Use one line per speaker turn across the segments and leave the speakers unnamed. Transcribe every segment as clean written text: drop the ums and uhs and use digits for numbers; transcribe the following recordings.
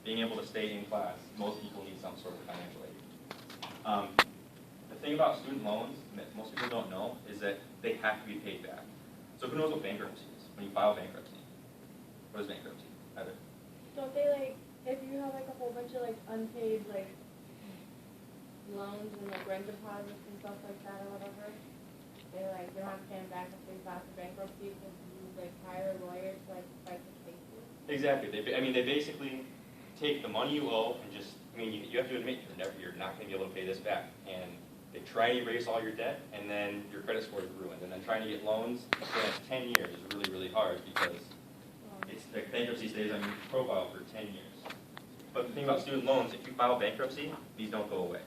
being able to stay in class, most people need some sort of financial aid. The thing about student loans that most people don't know is that they have to be paid back. So who knows what bankruptcy is? When you file bankruptcy, what is bankruptcy? Heather?
Don't they like, if you have like a whole bunch of like unpaid like loans and like rent deposits and stuff like that or whatever, they're not paying back if they file for bankruptcy because you like hire a lawyer to like fight the cases?
Exactly. They basically take the money you owe and just, you have to admit you're not going to be able to pay this back. And they try and erase all your debt, and then your credit score is ruined. And then trying to get loans for the next 10 years is really, really hard because it's the bankruptcy stays on your profile for 10 years. But the thing about student loans, if you file bankruptcy, these don't go away.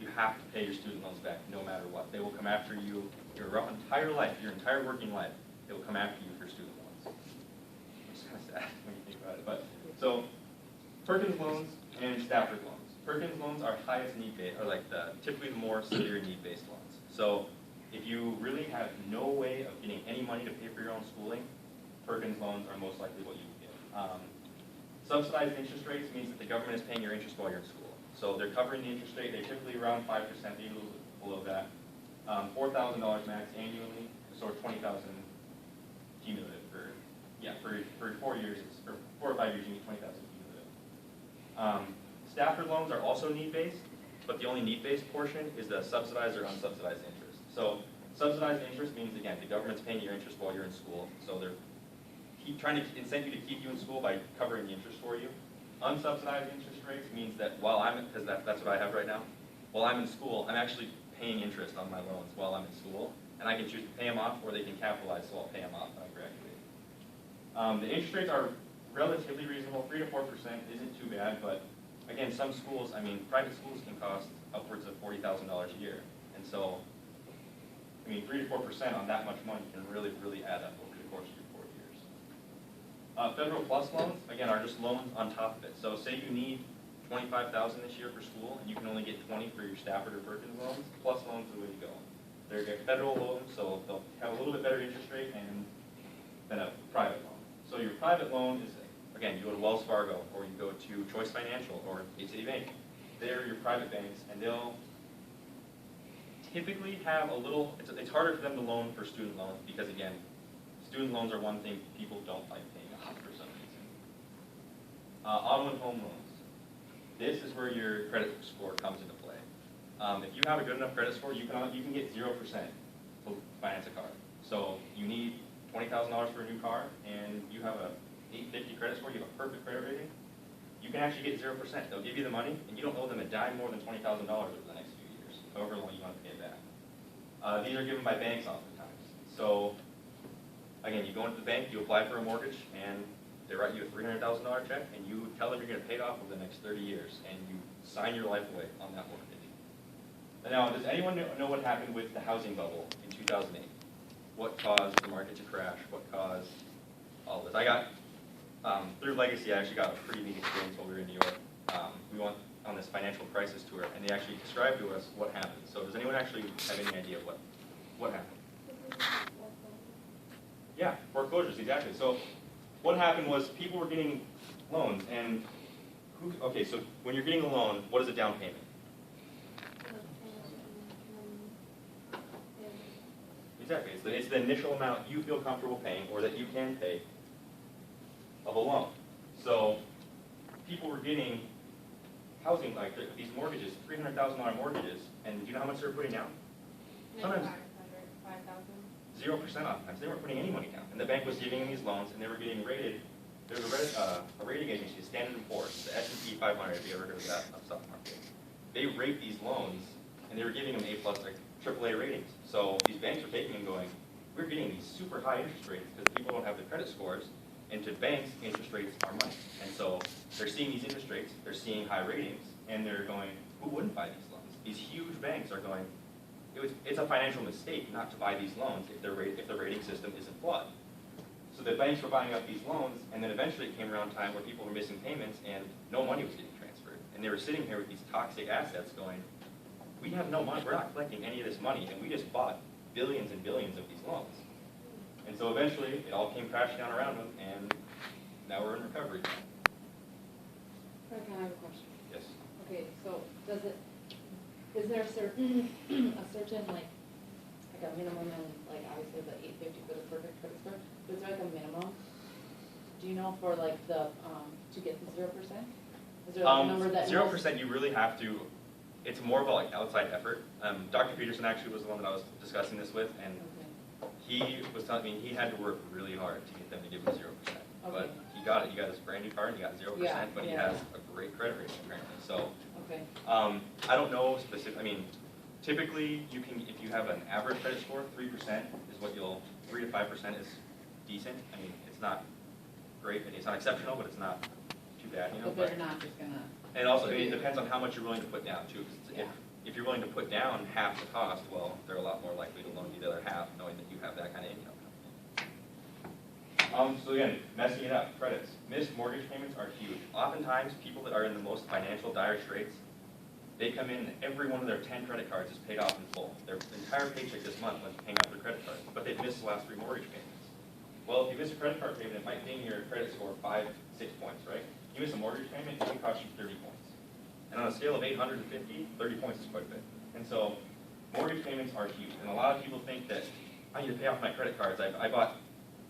You have to pay your student loans back no matter what. They will come after you your entire life, your entire working life. They will come after you for student loans. Which is kind of sad when you think about it. But so Perkins loans and Stafford loans. Perkins loans are highest need-based, or like typically the more severe need-based loans. So if you really have no way of getting any money to pay for your own schooling, Perkins loans are most likely what you would get. Subsidized interest rates means that the government is paying your interest while you're in school. So they're covering the interest rate. They're typically around 5%, maybe a little bit below that. $4,000 max annually, so $20,000 cumulative for 4 years. For 4 or 5 years, you need $20,000 cumulative. Stafford loans are also need-based, but the only need-based portion is the subsidized or unsubsidized interest. So subsidized interest means, again, the government's paying your interest while you're in school. So they're trying to incent you to keep you in school by covering the interest for you. Unsubsidized interest rates means that because that's what I have right now, while I'm in school, I'm actually paying interest on my loans while I'm in school, and I can choose to pay them off or they can capitalize, so I'll pay them off when I graduate. The interest rates are relatively reasonable. 3 to 4% isn't too bad, but again, some schools, private schools can cost upwards of $40,000 a year, and so, 3 to 4% on that much money can really, really add up over the course of your 4 years. Federal Plus loans, again, are just loans on top of it. So say you need $25,000 this year for school, and you can only get $20,000 for your Stafford or Perkins loans. Plus loans are the way to go. They're federal loans, so they'll have a little bit better interest rate than a private loan. So your private loan is, again, you go to Wells Fargo, or you go to Choice Financial, or AT&T Bank. They're your private banks, and they'll typically have a little, it's harder for them to loan for student loans because, again, student loans are one thing people don't like paying off for some reason. Auto and home loans. This is where your credit score comes into play. If you have a good enough credit score, you can get 0% to finance a car. So you need $20,000 for a new car, and you have a 850 credit score, you have a perfect credit rating, you can actually get 0%. They'll give you the money, and you don't owe them a dime more than $20,000 over the next few years, however long you want to pay it back. These are given by banks oftentimes. So, again, you go into the bank, you apply for a mortgage, and they write you a $300,000 check, and you tell them you're going to pay it off over the next 30 years, and you sign your life away on that mortgage. Now, does anyone know what happened with the housing bubble in 2008? What caused the market to crash? What caused all this? I got, through Legacy, I actually got a pretty neat experience while we were in New York. We went on this financial crisis tour, and they actually described to us what happened. So does anyone actually have any idea what happened? Yeah, foreclosures, exactly. So what happened was people were getting loans, and okay, so when you're getting a loan, what is a down payment? Exactly. It's the initial amount you feel comfortable paying or that you can pay of a loan. So people were getting housing, like these mortgages, $300,000 mortgages, and do you know how much they were putting down? Sometimes 0% oftentimes. They weren't putting any money down. And the bank was giving them these loans, and they were getting rated. There's a rating agency, Standard & Poor's, the S&P 500, if you ever heard of that on stock market. They rate these loans, and they were giving them A+, like AAA ratings. So these banks were taking and going, we're getting these super high interest rates because people don't have the credit scores, and to banks, interest rates are money. And so they're seeing these interest rates, they're seeing high ratings, and they're going, who wouldn't buy these loans? These huge banks are going, it's a financial mistake not to buy these loans if the rating system isn't flawed. So the banks were buying up these loans, and then eventually it came around a time where people were missing payments and no money was getting transferred. And they were sitting here with these toxic assets going, we have no money, we're not collecting any of this money, and we just bought billions and billions of these loans. And so eventually, it all came crashing down around them, and now we're in recovery.
Craig, I have a question.
Yes.
Okay, so is there a certain, like a minimum and like obviously the 850 for the perfect credit score, but is there like a minimum? Do you know for like the, to get the 0%? Is there like a number that?
0%, you really have to, it's more about like outside effort. Dr. Peterson actually was the one that I was discussing this with, and
Okay.
he was telling me he had to work really hard to get them to give him 0%. But
Okay.
he got it. He got his brand new car and he got 0%,
Yeah,
but he
yeah.
has a great credit rating apparently. So
Okay,
I don't know specific. I mean, typically you can, if you have an average credit score, 3% is what you'll, 3 to 5% is decent. I mean, it's not great, and it's not exceptional, but it's not too bad, you know.
but they're not just gonna.
And also, I mean, it depends on how much you're willing to put down too. 'Cause
Yeah.
if you're willing to put down half the cost, well, they're a lot more likely to loan you the other half, knowing that you have that kind of income. So again, messing it up, credits. Missed mortgage payments are huge. Oftentimes, people that are in the most financial dire straits, they come in and every one of their 10 credit cards is paid off in full. Their entire paycheck this month went to paying off their credit card, but they've missed the last 3 mortgage payments. Well, if you miss a credit card payment, it might ding your credit score 5, 6 points, right? You miss a mortgage payment, it can cost you 30 points. And on a scale of 850, 30 points is quite a bit. And so, mortgage payments are huge. And a lot of people think that I need to pay off my credit cards. I bought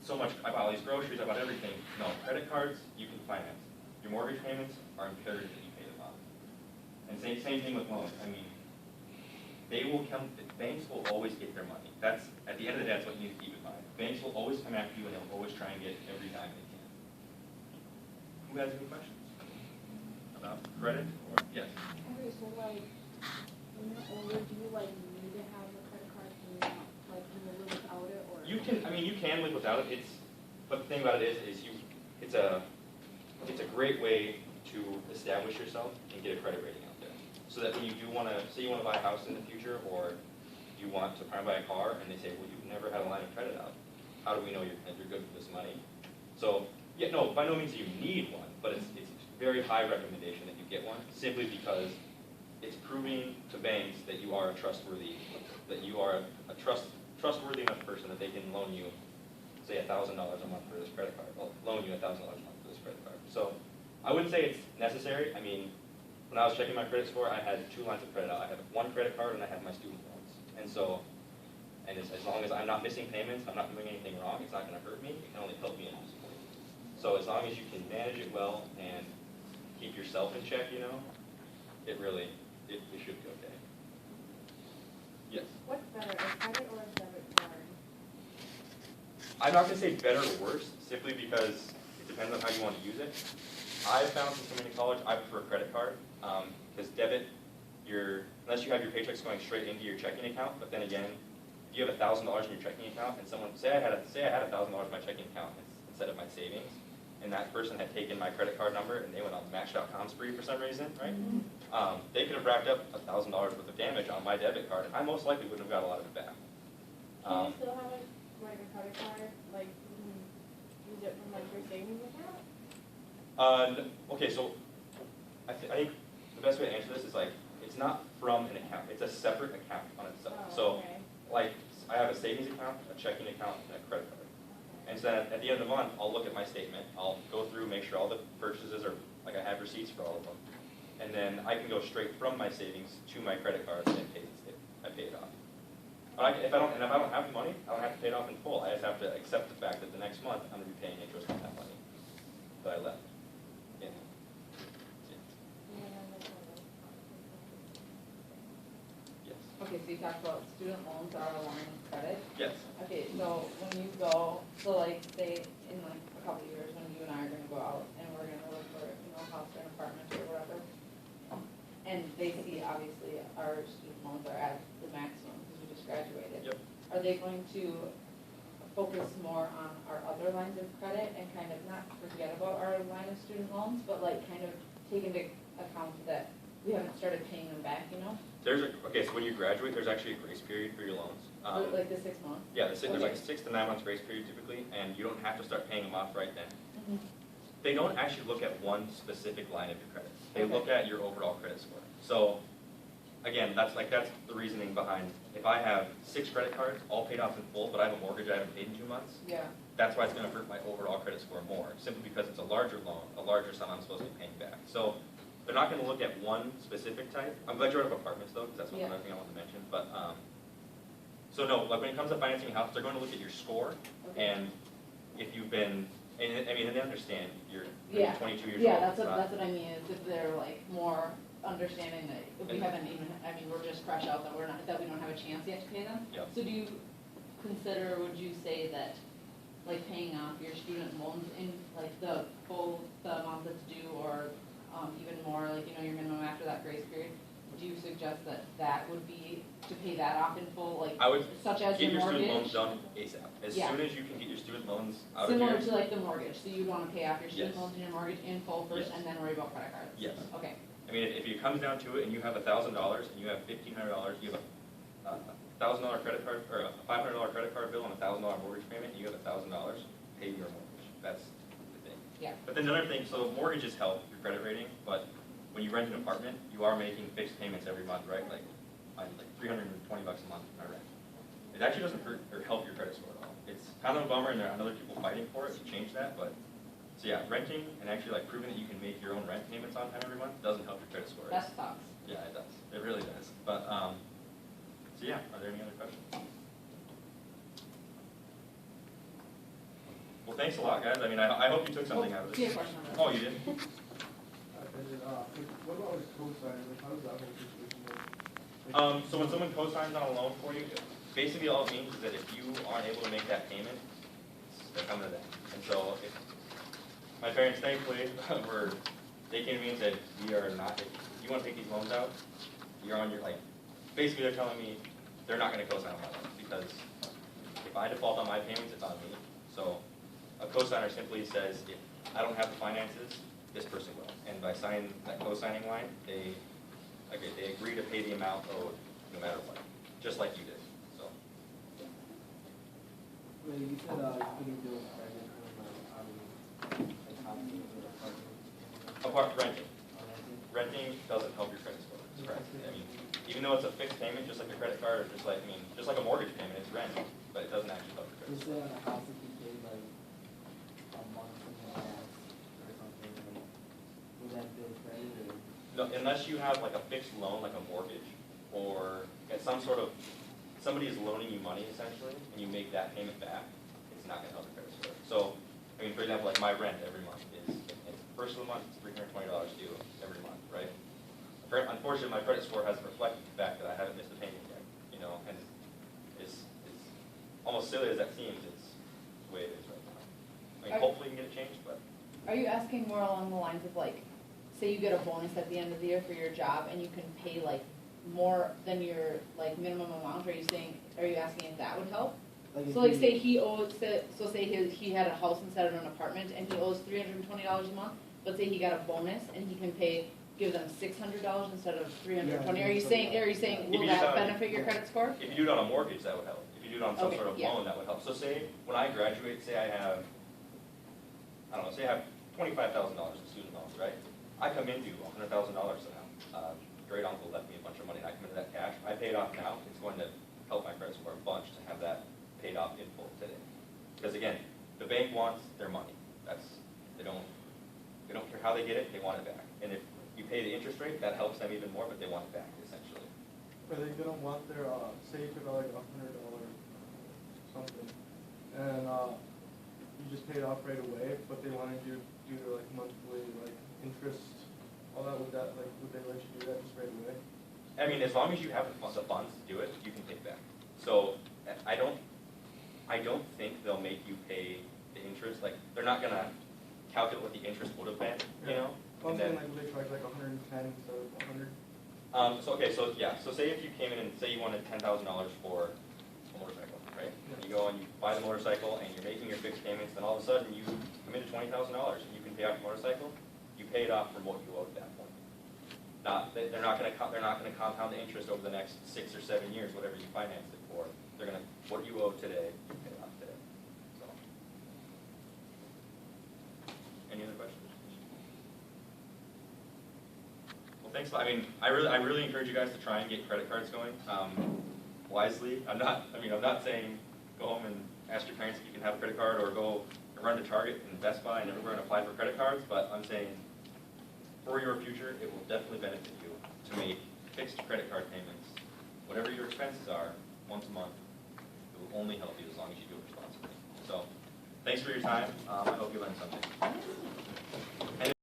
so much, I bought all these groceries, I bought everything. No, credit cards, you can finance. Your mortgage payments are imperative that you pay them off. And same thing with loans. I mean, they will come, banks will always get their money. That's, at the end of the day, that's what you need to keep in mind. Banks will always come after you and they'll always try and get every dime they can. Who has any questions about credit or, yes?
Okay, so like, when you're older, do you like need to have a credit card, can you not, like, can you live without it, or?
You can, I mean, you can live without it. But the thing about it is it's a great way to establish yourself and get a credit rating out there. So that when you do want to, say you want to buy a house in the future, or you want to buy a car, and they say, well, you've never had a line of credit out. How do we know that you're good for this money? So, yeah, no, by no means do you need one, but it's a very high recommendation that you get one, simply because it's proving to banks that you are a trustworthy, trustworthy enough person that they can loan you, say, $1,000 a month for this credit card. Well, loan you $1,000 a month for this credit card. So, I wouldn't say it's necessary. I mean, when I was checking my credit score, I had 2 lines of credit out. I had 1 credit card and I had my student loans. And so, as long as I'm not missing payments, I'm not doing anything wrong, it's not going to hurt me. It can only help me and support me. So as long as you can manage it well and keep yourself in check, you know, it should be okay. Yes?
What's better, a credit or a debit card?
I'm not going to say better or worse, simply because it depends on how you want to use it. I've found since coming to college, I prefer a credit card, because debit, unless you have your paychecks going straight into your checking account, but then again, if you have $1,000 in your checking account, and someone, say I had $1,000 in my checking account instead of my savings, and that person had taken my credit card number and they went on Match.com spree for some reason, right? They could have racked up $1,000 worth of damage on my debit card, and I most likely wouldn't have got a lot of it back.
Can you still have like a credit card, like, you can use it from like your savings account?
Okay, so I think the best way to answer this is like, it's not from an account, it's a separate account on itself.
Oh,
So,
okay.
like, I have a savings account, a checking account, and a credit card. And so then at the end of the month, I'll look at my statement, I'll go through, make sure all the purchases are, like I have receipts for all of them. And then I can go straight from my savings to my credit card and pay it off. But if I don't have the money, I don't have to pay it off in full. I just have to accept the fact that the next month I'm going to be paying interest on that money that I left. Yeah. Yes.
Okay, so you talked about student loans are a line of credit.
Yes.
Okay, so when you go, so like say in like a couple of years when you and I are gonna go out and we're gonna look for, you know, house or an apartment or whatever, and they see obviously our student loans are at the maximum because we just graduated.
Yep.
Are they going to focus more on our other lines of credit and kind of not forget about our line of student loans, but like kind of take into account that we haven't started paying them back, you know?
Okay, so when you graduate, there's actually a grace period for your loans.
Like the 6 months?
Yeah, there's like a
Okay.
6 to 9 months grace period typically, and you don't have to start paying them off right then.
Mhm.
They don't actually look at one specific line of your credit. They
Okay.
look at your overall credit score. So, again, that's the reasoning behind, if I have 6 credit cards, all paid off in full, but I have a mortgage I haven't paid in 2 months,
Yeah.
that's why it's gonna hurt my overall credit score more, simply because it's a larger loan, a larger sum I'm supposed to be paying back. So they're not gonna look at one specific type. I'm glad you're out of apartments though, because that's
Yeah.
another thing I want to mention, but, so no, like when it comes to financing a house, they're going to look at your score,
Okay.
and if you've been, and I mean, and they understand, you're
Yeah.
22 years old.
Yeah,
it's not-
that's what I mean, is if they're like more understanding that if we
And-
haven't even, I mean, we're just fresh out, that we don't have a chance yet to pay them.
Yep.
So do you consider, would you say that, like paying off your student loans in, like the amount that's due, or, even more, like, you know, your minimum after that grace period? Do you suggest that that would be to pay that off in full, like,
I would
such as
get
your
your student
mortgage?
loans done ASAP. As
Yeah.
soon as you can get your student loans out of
Similar
here.
to like the mortgage, so you'd wanna pay off your student
Yes.
loans and your mortgage in full first,
Yes.
and then worry about credit cards?
Yes.
Okay,
I mean, if it comes down to it and you have $1,000 and you have $1,500, you have a $1,000 credit card, or a $500 credit card bill and a $1,000 mortgage payment, you have $1,000, pay your mortgage. That's the thing.
yeah,
But then another thing, so mortgages help your credit rating, but when you rent an apartment, you are making fixed payments every month, right? Like $320 a month in my rent. It actually doesn't hurt or help your credit score at all. It's kind of a bummer, and there are other people fighting for it to change that, but, so yeah, renting and actually like proving that you can make your own rent payments on time every month doesn't help your credit score.
that sucks.
Yeah, it does. It really does. But, so yeah, are there any other questions? Well, thanks a lot, guys. I mean, I hope you took something out of
See a
this.
question on that.
Oh, you did?
What about with co-signers, like, how does that whole situation work?
So when someone co-signs on a loan for you, basically all it means is that if you aren't able to make that payment, they're coming to them. And so if, my parents thankfully they came to me and said, we are not, if you want to take these loans out, you're on your, like, basically they're telling me they're not gonna co-sign on my loan, because if I default on my payments, it's on me. So a co-signer simply says, if I don't have the finances, this person will. And by signing that co-signing line, they agree to pay the amount owed no matter what, just like you did, so.
Well, you said, you couldn't do it private, like, housing or apartment.
Apart renting,
Or renting?
renting doesn't help your credit score, that's correct. I mean, even though it's a fixed payment, just like a credit card, or just like, just like a mortgage payment, it's rent, but it doesn't actually help your credit
Just
score.
say on a house if you paid like a month in advance or something, like, would that bill credit or?
No, unless you have like a fixed loan, like a mortgage, or get some sort of, somebody is loaning you money essentially, and you make that payment back, it's not gonna help your credit score. So, I mean, for example, like my rent every month is, it's first of the month, it's $320 due every month, right? Unfortunately, my credit score hasn't reflected the fact that I haven't missed a payment yet, you know, and it's almost silly as that seems, it's the way it is right now. I mean, hopefully you can get it changed, but
Are you asking more along the lines of like, say you get a bonus at the end of the year for your job and you can pay like more than your like minimum amount, are you asking if that would help?
if
So like
you-
say he owes, he had a house instead of an apartment and he owes $320 a month, but say he got a bonus and he can give them $600 instead of $320.
Yeah,
Are you saying
If
will
you
that
decide-
benefit your credit score?
if you do it on a mortgage, that would help. If you do it on some
Okay,
sort of
yeah.
loan, that would help. So say, when I graduate, say I have, I don't know, say I have $25,000 in student loans, right? I come into $100,000 now. Great uncle left me a bunch of money, and I come into that cash. I pay it off now. It's going to help my credit score a bunch to have that paid off in full today. Because again, the bank wants their money. They don't care how they get it, they want it back. And if you pay the interest rate, that helps them even more, but they want it back essentially.
Are they gonna want their, say you took out like $100 something, and, you just paid off right away, but they wanted you to do their like monthly, like, interest, all that, would they let you do that just right away?
I mean, as long as you have the funds to do it, you can take it back. So I don't think they'll make you pay the interest. Like, they're not gonna calculate what the interest would have been, you know?
Well, I'm
And then,
saying like, would they charge like 110 instead of 100?
so say if you came in and say you wanted $10,000 for a motorcycle, right? And you go and you buy the motorcycle and you're making your fixed payments, then all of a sudden you come into $20,000 and you can pay off your motorcycle, you pay it off from what you owed at that point. They're not gonna compound the interest over the next 6 or 7 years, whatever you financed it for. They're gonna, what you owe today, you pay it off today. So. Any other questions? Well, thanks. I mean, I really encourage you guys to try and get credit cards going wisely. I'm not saying go home and ask your parents if you can have a credit card, or go and run to Target and Best Buy and everywhere and apply for credit cards, but I'm saying, for your future, it will definitely benefit you to make fixed credit card payments. Whatever your expenses are, once a month, it will only help you as long as you do it responsibly. So, thanks for your time. I hope you learned something.